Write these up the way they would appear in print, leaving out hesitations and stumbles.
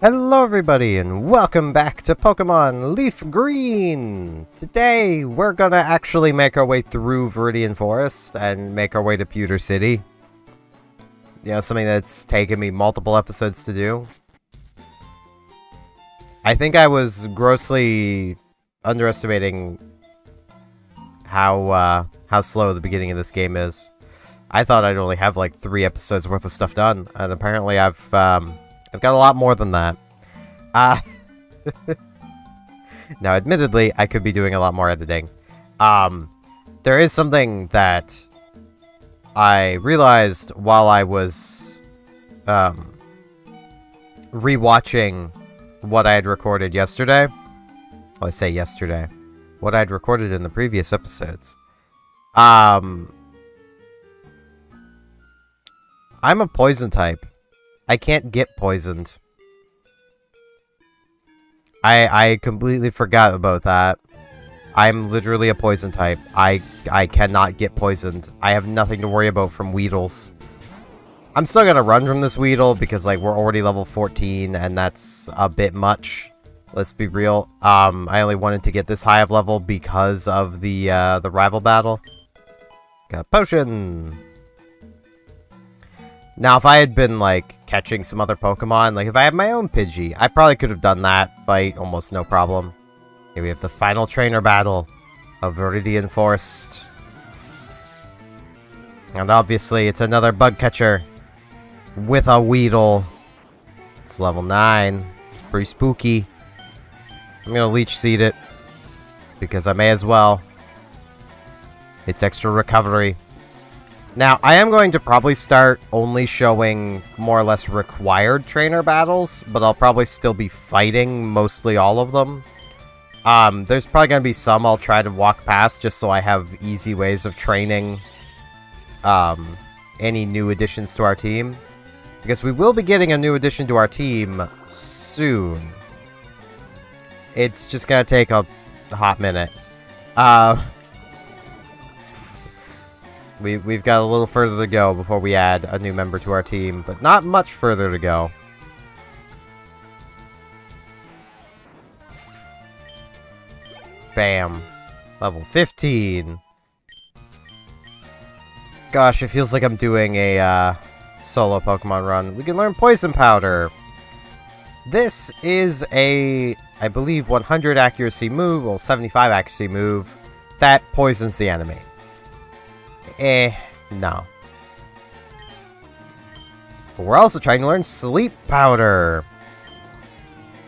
Hello everybody and welcome back to Pokemon Leaf Green! Today we're gonna actually make our way through Viridian Forest and make our way to Pewter City. You know, something that's taken me multiple episodes to do. I think I was grossly underestimating how slow the beginning of this game is. I thought I'd only have like 3 episodes worth of stuff done, and apparently I've got a lot more than that. Now, admittedly, I could be doing a lot more editing. There is something that I realized while I was rewatching what I had recorded yesterday. Well, I say yesterday. What I had recorded in the previous episodes. I'm a poison type. I can't get poisoned. I completely forgot about that. I'm literally a poison type. I cannot get poisoned. I have nothing to worry about from Weedles. I'm still gonna run from this Weedle because, like, we're already level 14 and that's a bit much. Let's be real. I only wanted to get this high of level because of the rival battle. Got a potion. Now, if I had been, like, catching some other Pokemon, like, if I had my own Pidgey, I probably could have done that fight almost no problem. Here we have the final trainer battle of Viridian Forest. And obviously, it's another bug catcher with a Weedle. It's level 9. It's pretty spooky. I'm gonna Leech Seed it, because I may as well. It's extra recovery. Now, I am going to probably start only showing more or less required trainer battles, but I'll probably still be fighting mostly all of them. There's probably going to be some I'll try to walk past just so I have easy ways of training any new additions to our team. Because we will be getting a new addition to our team soon. It's just going to take a hot minute. We've got a little further to go before we add a new member to our team, but not much further to go. Bam. Level 15. Gosh, it feels like I'm doing a solo Pokemon run. We can learn Poison Powder. This is a, I believe, 100 accuracy move, or 75 accuracy move, that poisons the enemy. No. But we're also trying to learn Sleep Powder.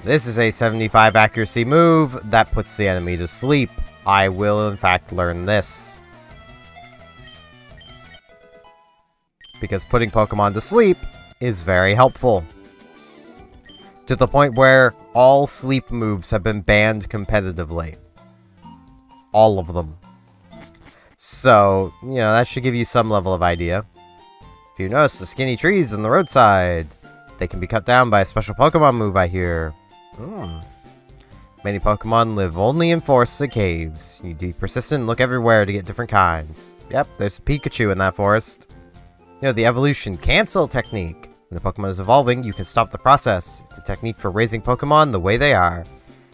This is a 75 accuracy move that puts the enemy to sleep. I will, in fact, learn this. Because putting Pokemon to sleep is very helpful. To the point where all sleep moves have been banned competitively. All of them. So, you know, that should give you some level of idea. If you notice the skinny trees on the roadside, they can be cut down by a special Pokemon move, I hear. Many Pokemon live only in forests and caves. You need to be persistent and look everywhere to get different kinds. Yep, there's a Pikachu in that forest. You know, the evolution cancel technique. When a Pokemon is evolving, you can stop the process. It's a technique for raising Pokemon the way they are.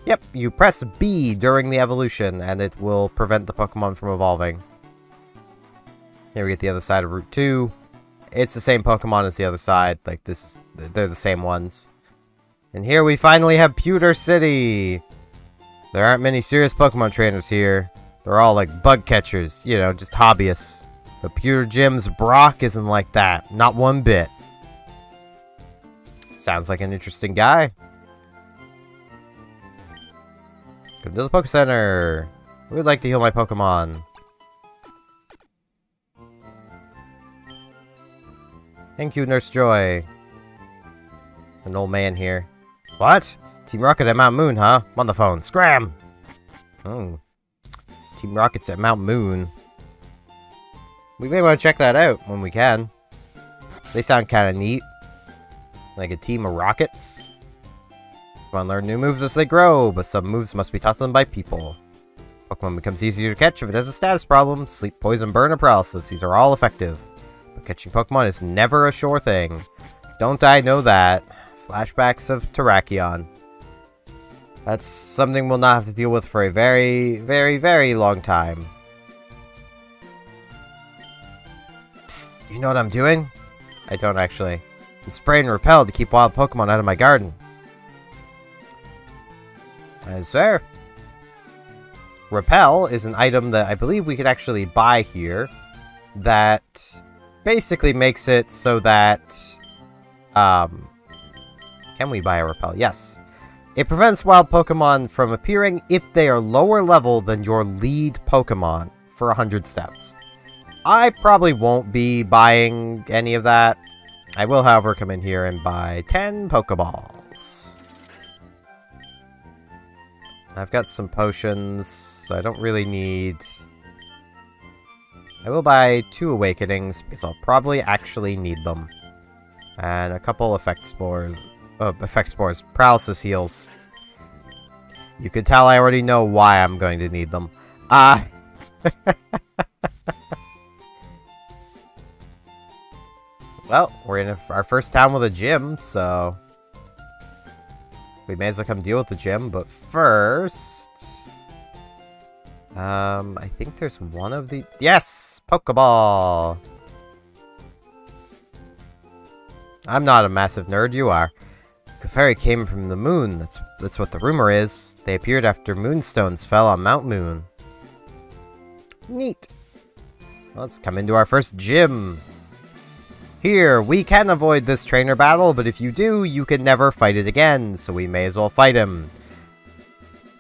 Yep, you press B during the evolution, and it will prevent the Pokemon from evolving. Here we get the other side of Route 2. It's the same Pokemon as the other side. Like, they're the same ones. And here we finally have Pewter City. There aren't many serious Pokemon trainers here. They're all like bug catchers, you know, just hobbyists. But Pewter Gym's Brock isn't like that. Not one bit. Sounds like an interesting guy. Come to the Poke Center. We would like to heal my Pokemon. Thank you, Nurse Joy. An old man here. What? Team Rocket at Mount Moon, huh? I'm on the phone. Scram! Oh. It's Team Rocket's at Mount Moon. We may want to check that out when we can. They sound kind of neat. Like a team of rockets. Pokemon learn new moves as they grow, but some moves must be taught them by people. Pokemon becomes easier to catch if it has a status problem. Sleep, poison, burn, or paralysis. These are all effective. But catching Pokemon is never a sure thing. Don't I know that? Flashbacks of Terrakion. That's something we'll not have to deal with for a very, very, very long time. Psst, you know what I'm doing? I don't actually. I'm spraying Repel to keep wild Pokemon out of my garden. Is there? Repel is an item that I believe we could actually buy here that basically makes it so that, can we buy a Repel? Yes. It prevents wild Pokemon from appearing if they are lower level than your lead Pokemon for 100 steps. I probably won't be buying any of that. I will, however, come in here and buy 10 Pokeballs. I've got some potions, so I don't really need... I will buy 2 Awakenings, because I'll probably actually need them. And a couple Effect Spores. Oh, Effect Spores. Paralysis Heals. You can tell I already know why I'm going to need them. Well, we're in our first town with a gym, so... we may as well come deal with the gym, but first... I think there's one of the... Yes! Pokeball! I'm not a massive nerd, you are. Clefairy came from the moon, that's what the rumor is. They appeared after moonstones fell on Mount Moon. Neat. Let's come into our first gym. Here, we can avoid this trainer battle, but if you do, you can never fight it again, so we may as well fight him.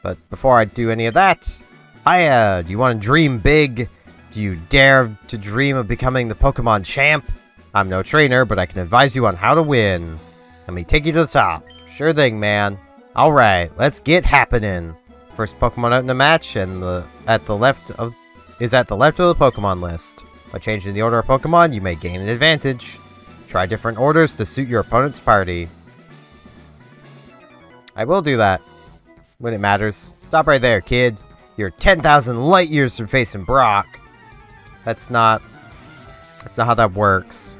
But before I do any of that, hiya, do you want to dream big? Do you dare to dream of becoming the Pokemon champ? I'm no trainer, but I can advise you on how to win. Let me take you to the top. Sure thing, man. Alright, let's get happening. First Pokemon out in the match, and is at the left of the Pokemon list. By changing the order of Pokemon, you may gain an advantage. Try different orders to suit your opponent's party. I will do that. When it matters. Stop right there, kid. You're 10,000 light years from facing Brock. That's not how that works.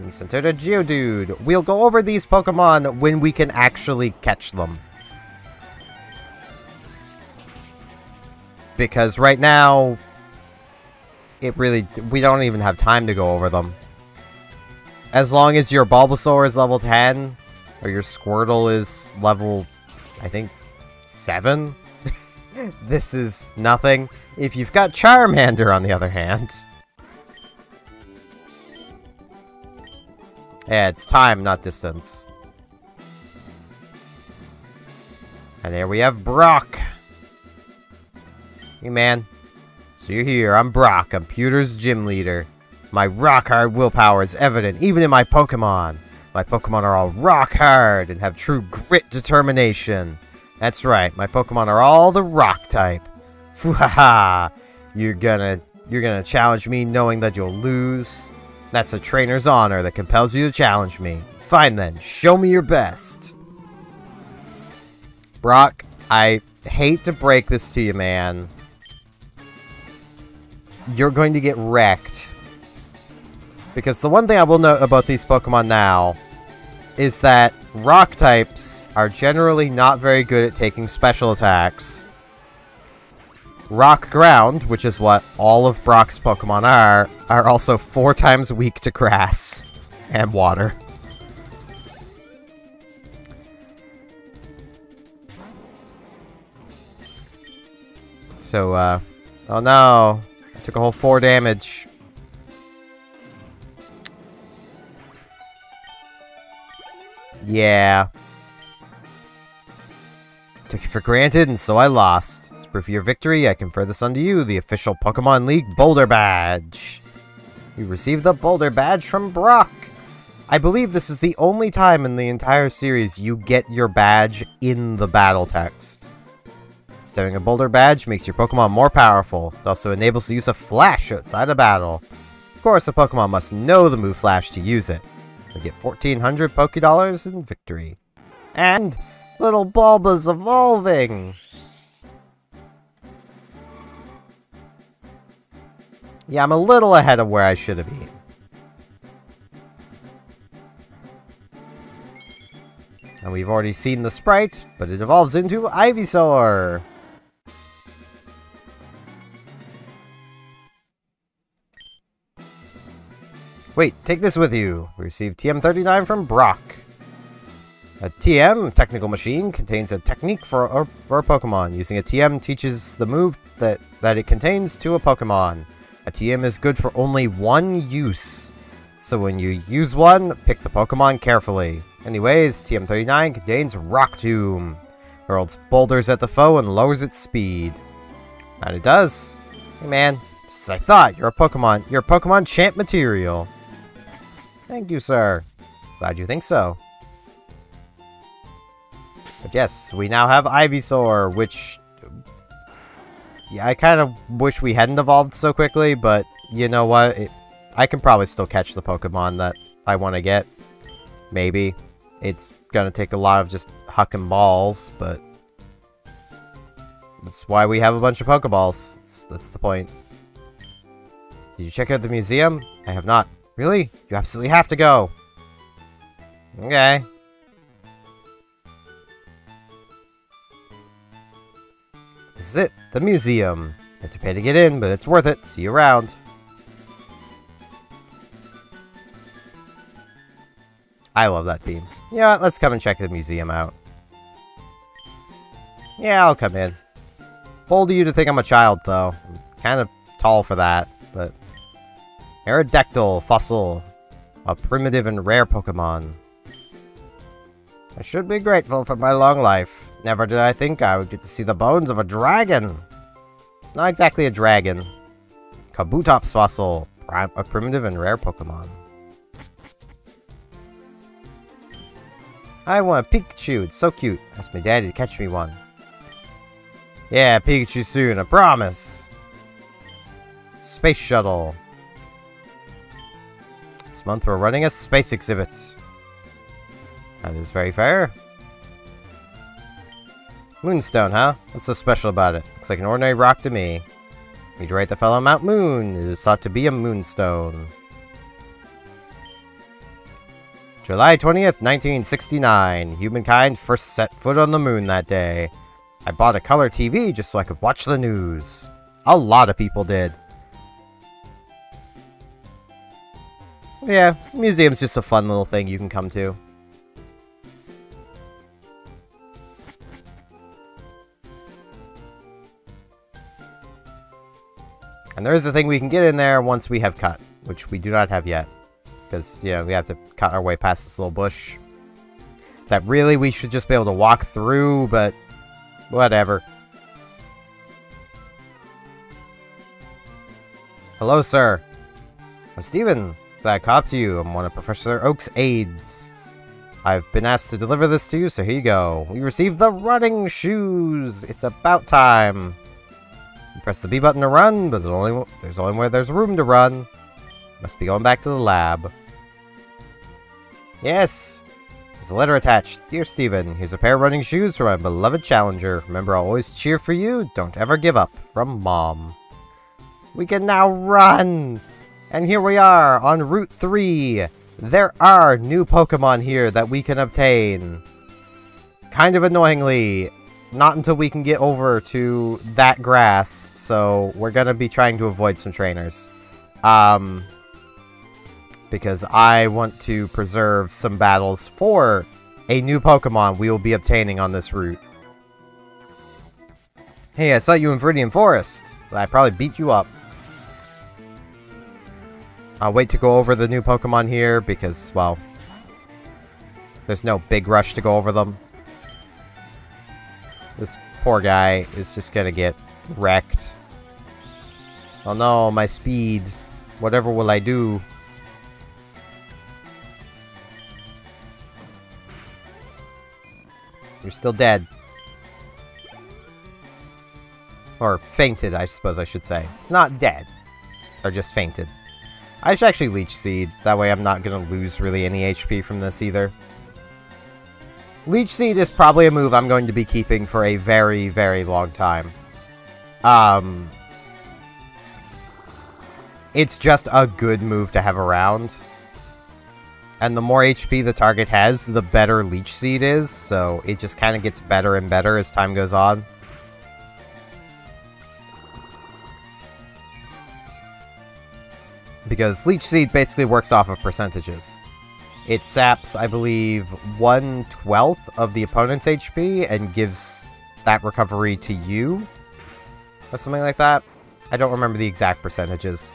We sent out a Geodude. We'll go over these Pokemon when we can actually catch them. Because right now, we don't even have time to go over them. As long as your Bulbasaur is level 10, or your Squirtle is level, I think, 7, this is nothing. If you've got Charmander, on the other hand... yeah, it's time, not distance. And there we have Brock. Hey, man. So you're here. I'm Brock. I'm Pewter's gym leader. My rock-hard willpower is evident even in my Pokemon. My Pokemon are all rock-hard and have true grit determination. That's right. My Pokemon are all the rock type. Fwahaha! You're gonna challenge me knowing that you'll lose? That's the trainer's honor that compels you to challenge me. Fine then. Show me your best. Brock, I hate to break this to you, man. You're going to get wrecked. Because the one thing I will note about these Pokemon now is that rock types are generally not very good at taking special attacks. Rock ground, which is what all of Brock's Pokemon are also 4 times weak to grass and water. So, oh no. Took a whole 4 damage. Yeah. Took you for granted, and so I lost. As proof of your victory, I confer this unto you, the official Pokemon League Boulder Badge. You received the Boulder Badge from Brock. I believe this is the only time in the entire series you get your badge in the battle text. Stowing a Boulder Badge makes your Pokemon more powerful. It also enables the use of Flash outside of battle. Of course, a Pokemon must know the move Flash to use it. You get 1,400 Pokédollars in victory. And little Bulba's evolving! Yeah, I'm a little ahead of where I should have been. And we've already seen the sprite, but it evolves into Ivysaur. Wait, take this with you. We received TM39 from Brock. A TM, technical machine, contains a technique for a Pokemon. Using a TM teaches the move that it contains to a Pokemon. A TM is good for only one use. So when you use one, pick the Pokemon carefully. Anyways, TM39 contains Rock Tomb. Hurls boulders at the foe and lowers its speed. That it does. Hey man, just as I thought, you're a Pokemon champ material. Thank you, sir. Glad you think so. But yes, we now have Ivysaur, which... yeah, I kind of wish we hadn't evolved so quickly, but you know what? I can probably still catch the Pokemon that I want to get. Maybe. It's gonna take a lot of just hucking balls, but... that's why we have a bunch of Pokeballs. That's the point. Did you check out the museum? I have not. Really? You absolutely have to go. Okay. This is it. The museum. You have to pay to get in, but it's worth it. See you around. I love that theme. Yeah, let's come and check the museum out. Yeah, I'll come in. Bold of you to think I'm a child, though. I'm kind of tall for that, but... Aerodactyl fossil. A primitive and rare Pokemon. I should be grateful for my long life. Never did I think I would get to see the bones of a dragon. It's not exactly a dragon. Kabutops fossil. A primitive and rare Pokemon. I want a Pikachu. It's so cute. Ask my daddy to catch me one. Yeah, Pikachu soon. I promise. Space Shuttle. This month we're running a space exhibit. That is very fair. Moonstone, huh? What's so special about it? Looks like an ordinary rock to me. Meteorite that fell on Mount Moon. It is thought to be a moonstone. July 20th, 1969. Humankind first set foot on the moon that day. I bought a color TV just so I could watch the news. A lot of people did. Yeah, museum's just a fun little thing you can come to. And there is a thing we can get in there once we have cut, which we do not have yet. Because, you know, we have to cut our way past this little bush. That really we should just be able to walk through, but whatever. Hello, sir. I'm Steven. Glad I caught up to you. I'm one of Professor Oak's aides. I've been asked to deliver this to you, so here you go. We received the running shoes. It's about time. You press the B button to run, but there's only where there's room to run. Must be going back to the lab. Yes. There's a letter attached. Dear Steven, here's a pair of running shoes for my beloved challenger. Remember, I'll always cheer for you. Don't ever give up. From Mom. We can now run! And here we are on Route 3. There are new Pokemon here that we can obtain. Kind of annoyingly, not until we can get over to that grass, so we're gonna be trying to avoid some trainers. Because I want to preserve some battles for a new Pokemon we will be obtaining on this route. Hey, I saw you in Viridian Forest. I probably beat you up. I'll wait to go over the new Pokemon here because, well, there's no big rush to go over them. This poor guy is just gonna get wrecked. Oh no, my speed. Whatever will I do? You're still dead. Or fainted, I suppose I should say. It's not dead. They're just fainted. I should actually Leech Seed. That way I'm not going to lose really any HP from this either. Leech Seed is probably a move I'm going to be keeping for a very, very long time. It's just a good move to have around. And the more HP the target has, the better Leech Seed is, so it just kind of gets better and better as time goes on. Because Leech Seed basically works off of percentages. It saps, I believe, 1/12 of the opponent's HP and gives that recovery to you. Or something like that. I don't remember the exact percentages.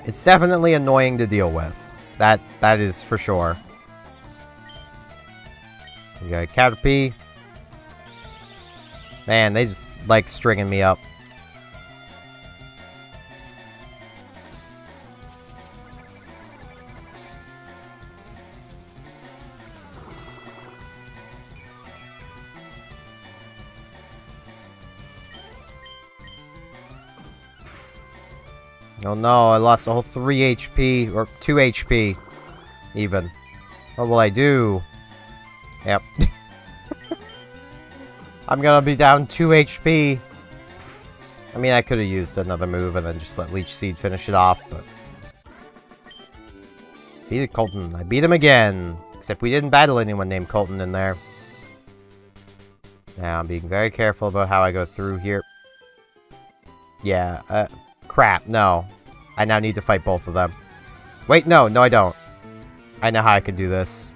It's definitely annoying to deal with. That is for sure. We got Caterpie. Man, they just like stringing me up. Oh no, I lost a whole 3 HP, or 2 HP, even. What will I do? Yep. I'm gonna be down 2 HP. I mean, I could have used another move and then just let Leech Seed finish it off, but... Defeated Colton. I beat him again. Except we didn't battle anyone named Colton in there. Now, I'm being very careful about how I go through here. Yeah, crap, no. I now need to fight both of them. Wait, no, I don't. I know how I can do this.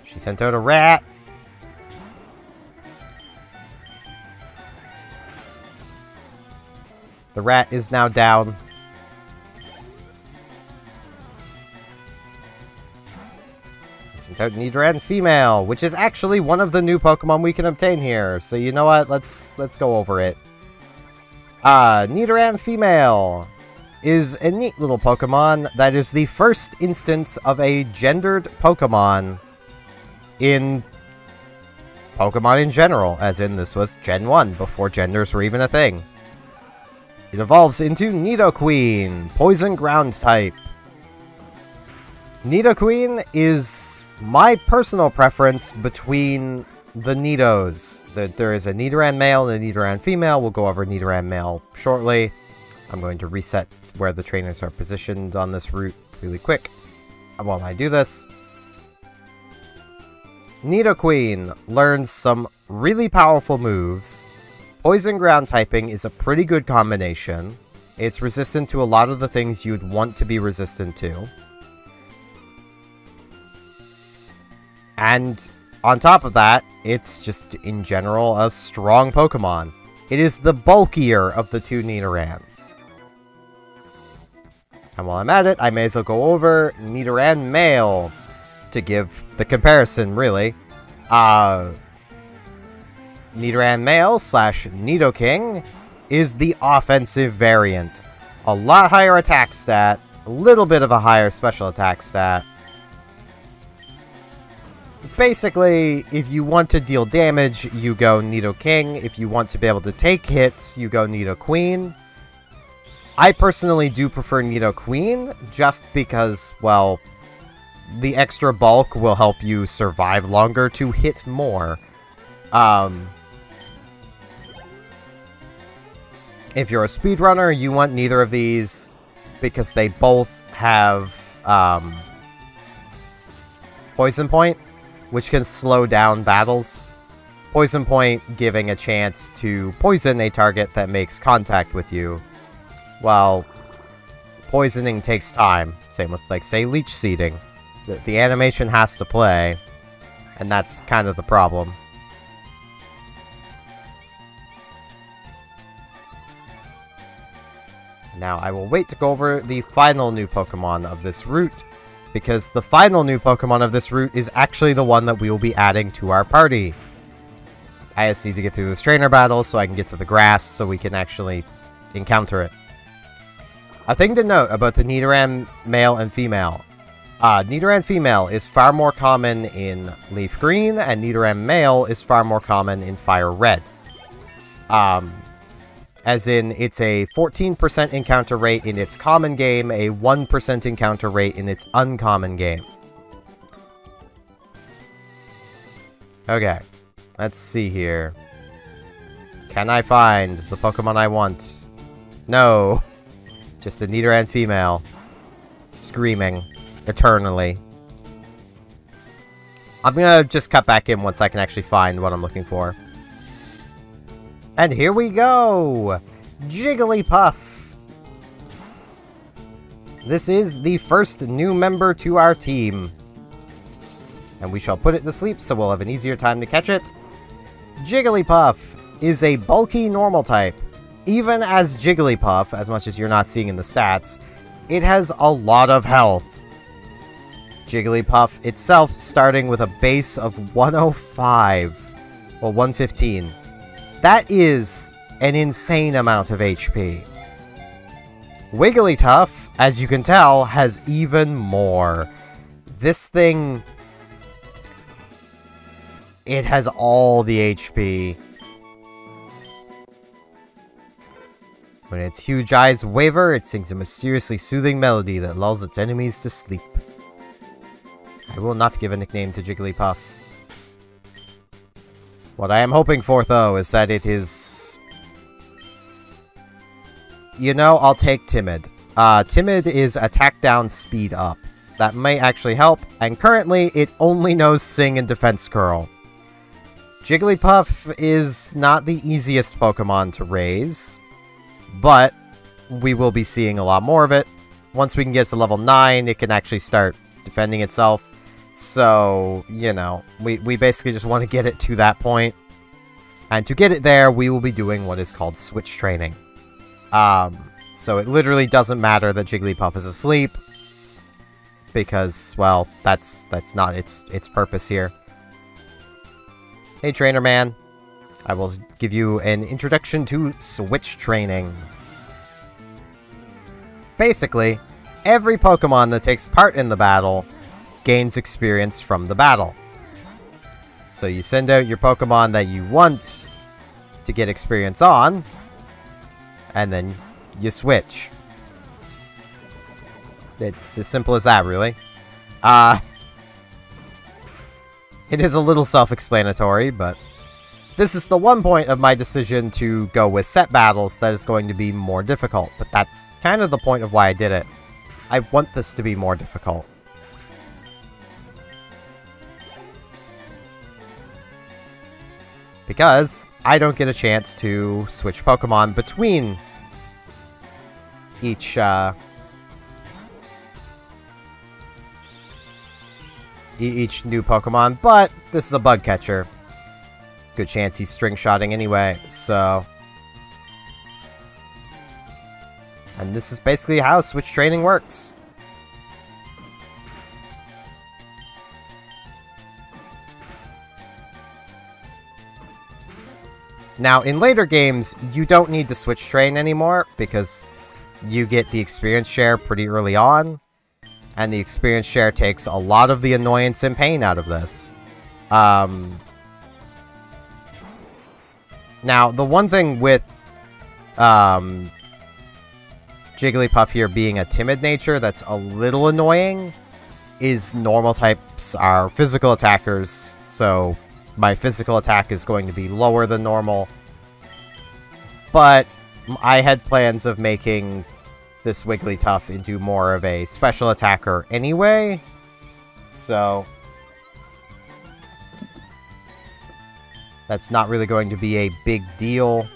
She sent out a rat. The rat is now down. Sent out Nidoran female, which is actually one of the new Pokemon we can obtain here. So you know what? Let's go over it. Nidoran female is a neat little Pokemon that is the first instance of a gendered Pokemon in Pokemon in general, as in this was Gen 1, before genders were even a thing. It evolves into Nidoqueen, Poison Ground type. Nidoqueen is my personal preference between the Nidos. There is a Nidoran male and a Nidoran female. We'll go over Nidoran male shortly. I'm going to reset where the trainers are positioned on this route really quick. And while I do this, Nidoqueen learns some really powerful moves. Poison Ground typing is a pretty good combination. It's resistant to a lot of the things you'd want to be resistant to. And on top of that, it's just, in general, a strong Pokemon. It is the bulkier of the two Nidorans. And while I'm at it, I may as well go over Nidoran male to give the comparison, really. Nidoran male / Nidoking is the offensive variant. A lot higher attack stat, a little bit of a higher special attack stat. Basically, if you want to deal damage, you go Nidoking. If you want to be able to take hits, you go Nidoqueen. I personally do prefer Nidoqueen, just because, well, the extra bulk will help you survive longer to hit more. If you're a speedrunner, you want neither of these, because they both have Poison Point, which can slow down battles. Poison Point giving a chance to poison a target that makes contact with you, while poisoning takes time. Same with, like, say, Leech Seeding. The animation has to play, and that's kind of the problem. Now, I will wait to go over the final new Pokemon of this route, because the final new Pokemon of this route is actually the one that we will be adding to our party. I just need to get through this trainer battle so I can get to the grass so we can actually encounter it. A thing to note about the Nidoran male and female. Nidoran female is far more common in Leaf Green, and Nidoran male is far more common in Fire Red. As in, it's a 14% encounter rate in its common game, a 1% encounter rate in its uncommon game. Okay, let's see here. Can I find the Pokemon I want? No. Just a Nidoran female. Screaming. Eternally. I'm gonna just cut back in once I can actually find what I'm looking for. And here we go! Jigglypuff! This is the first new member to our team. And we shall put it to sleep so we'll have an easier time to catch it. Jigglypuff is a bulky normal type. Even as Jigglypuff, as much as you're not seeing in the stats, it has a lot of health. Jigglypuff itself starting with a base of 105. Well, 115. That is an insane amount of HP. Wigglytuff, as you can tell, has even more. This thing... it has all the HP. When its huge eyes waver, it sings a mysteriously soothing melody that lulls its enemies to sleep. I will not give a nickname to Jigglypuff. What I am hoping for, though, is that it is... you know, I'll take Timid. Timid is attack down, speed up. That may actually help, and currently, it only knows Sing and Defense Curl. Jigglypuff is not the easiest Pokemon to raise, but we will be seeing a lot more of it. Once we can get to level 9, it can actually start defending itself. So, you know, we basically just want to get it to that point. And to get it there, we will be doing what is called switch training. So it literally doesn't matter that Jigglypuff is asleep, because, well, that's not its purpose here. Hey, Trainer Man. I will give you an introduction to switch training. Basically, every Pokemon that takes part in the battle gains experience from the battle. So you send out your Pokemon that you want to get experience on, and then you switch. It's as simple as that, really. It is a little self-explanatory, but this is the one point of my decision to go with set battles that is going to be more difficult, but that's kind of the point of why I did it. I want this to be more difficult. Because I don't get a chance to switch Pokemon between each new Pokemon, but this is a bug catcher. Good chance he's string-shotting anyway, so... and this is basically how switch training works. Now, in later games, you don't need to switch train anymore, because you get the experience share pretty early on, and the experience share takes a lot of the annoyance and pain out of this. Now, the one thing with Jigglypuff here being a timid nature that's a little annoying is normal types are physical attackers, so my physical attack is going to be lower than normal. But I had plans of making this Wigglytuff into more of a special attacker anyway, so that's not really going to be a big deal.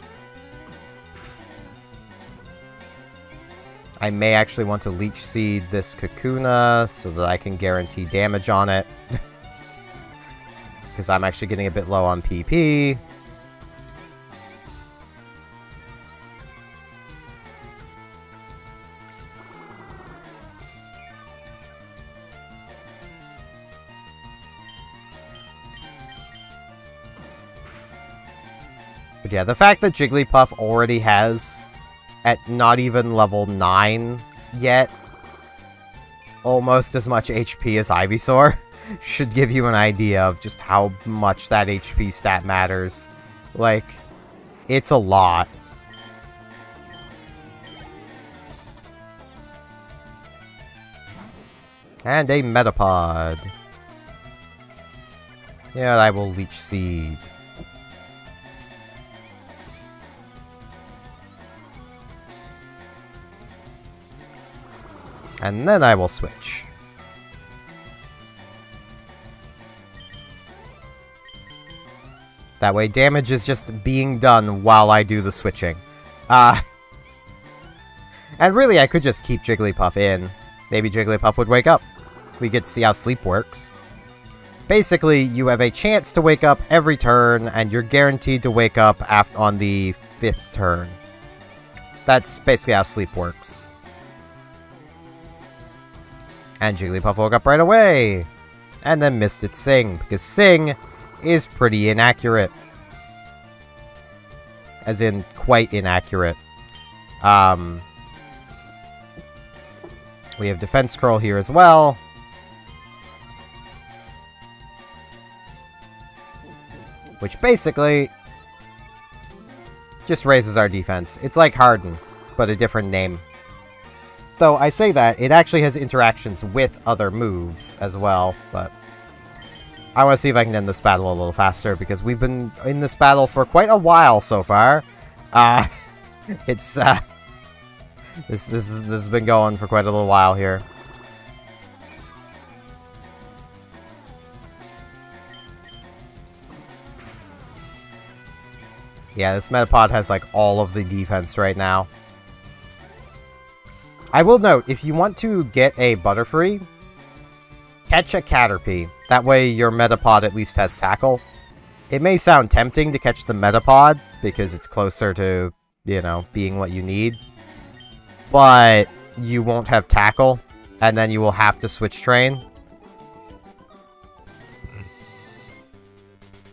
I may actually want to Leech Seed this Kakuna so that I can guarantee damage on it. Because I'm actually getting a bit low on PP. But yeah, the fact that Jigglypuff already has, at not even level 9 yet, almost as much HP as Ivysaur, should give you an idea of just how much that HP stat matters. Like, it's a lot. And a Metapod. Yeah, I will Leech Seed. And then I will switch. That way damage is just being done while I do the switching. And really, I could just keep Jigglypuff in. Maybe Jigglypuff would wake up. We get to see how sleep works. Basically, you have a chance to wake up every turn, and you're guaranteed to wake up on the 5th turn. That's basically how sleep works. And Jigglypuff woke up right away! And then missed its Sing, because Sing is pretty inaccurate. As in, quite inaccurate. We have Defense Scroll here as well. Which basically just raises our defense. It's like Harden, but a different name. Though I say that, it actually has interactions with other moves as well, but I want to see if I can end this battle a little faster, because we've been in this battle for quite a while so far. This has been going for quite a little while here. Yeah, this Metapod has like all of the defense right now. I will note, if you want to get a Butterfree, catch a Caterpie. That way your Metapod at least has Tackle. It may sound tempting to catch the Metapod, because it's closer to, you know, being what you need. But you won't have Tackle, and then you will have to switch train.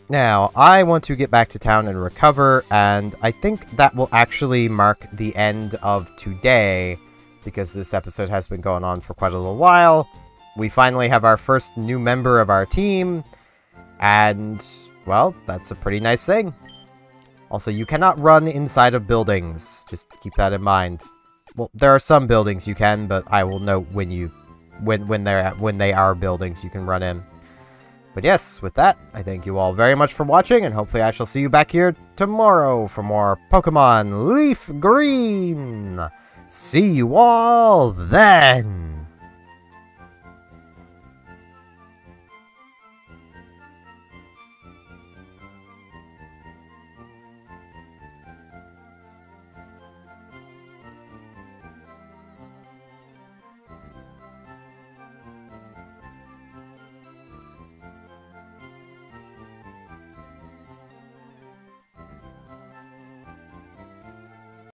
Now, I want to get back to town and recover, and I think that will actually mark the end of today, because this episode has been going on for quite a little while. We finally have our first new member of our team, and, well, that's a pretty nice thing. Also, you cannot run inside of buildings. Just keep that in mind. Well, there are some buildings you can, but I will note when they are buildings you can run in. But yes, with that, I thank you all very much for watching, and hopefully I shall see you back here tomorrow for more Pokemon Leaf Green. See you all then!